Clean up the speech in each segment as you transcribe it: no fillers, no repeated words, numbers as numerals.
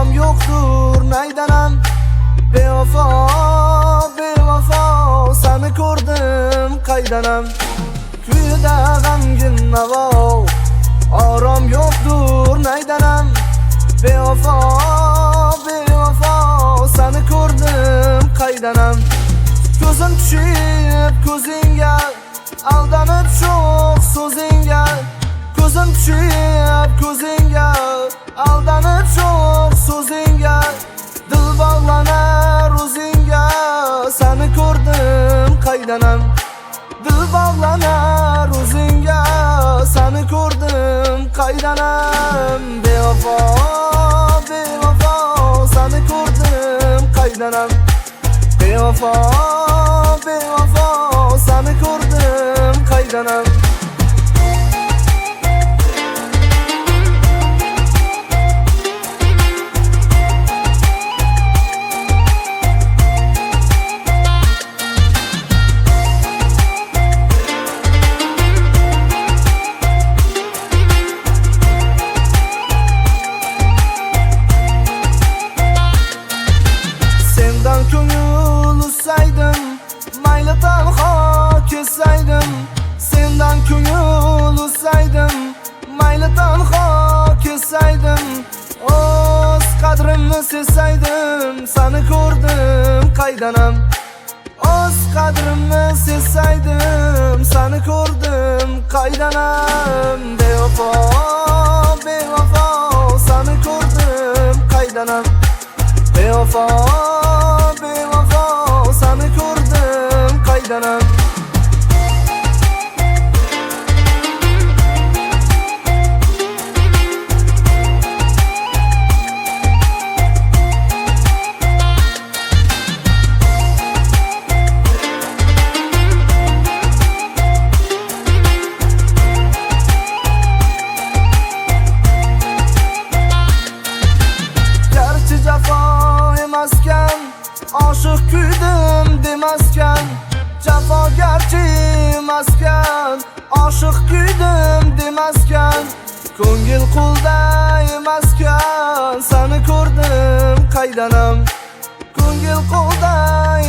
orom yo'qdur naydanam. Bevafo, bevafo, seni ko'rdim qaydanam. Kuyida g'amgin navo, orom yo'qdur naydanam. Bevafo, bevafo, seni ko'rdim qaydanam. Ko'zim tushib ko'zingga, aldanib sho'x so'zingga. Ko'zim tushib ko'zingga, aldanib sho'x so'zingga. Dil bog'lanar o'zingga, seni ko'rdim qaydanam. Dil bog'lanar o'zingga, seni ko'rdim qaydanam. Bevafo, bevafo, seni ko'rdim qaydanam. Bevafo, bevafo, seni ko'rdim qaydanam. Sendan ko'ngil uzsaydim, mayli tanho kezsaydim. Sendan ko'ngil uzsaydim, mayli tanho kezsaydim. O'z qadrimni sezsaydim, seni ko'rdim qaydanam. O'z qadrimni sezsaydim, seni ko'rdim qaydanam. Bevafo, bevafo, seni ko'rdim qaydanam. Bevafo, bevafo, seni ko'rdim qaydanam. Garchi jafo emaskan, oshiq kuydim demaskan. Jafo garchi emaskan, oshiq kuydim demaskan. Ko'ngil qo'lda emaskan, seni ko'rdim qaydanam. Ko'ngil qo'lda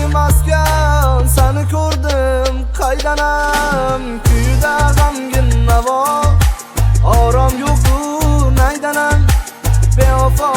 emaskan, seni ko'rdim qaydanam. Kuyida g'amgin navo, orom yo'qdur naydanam. Bevafo,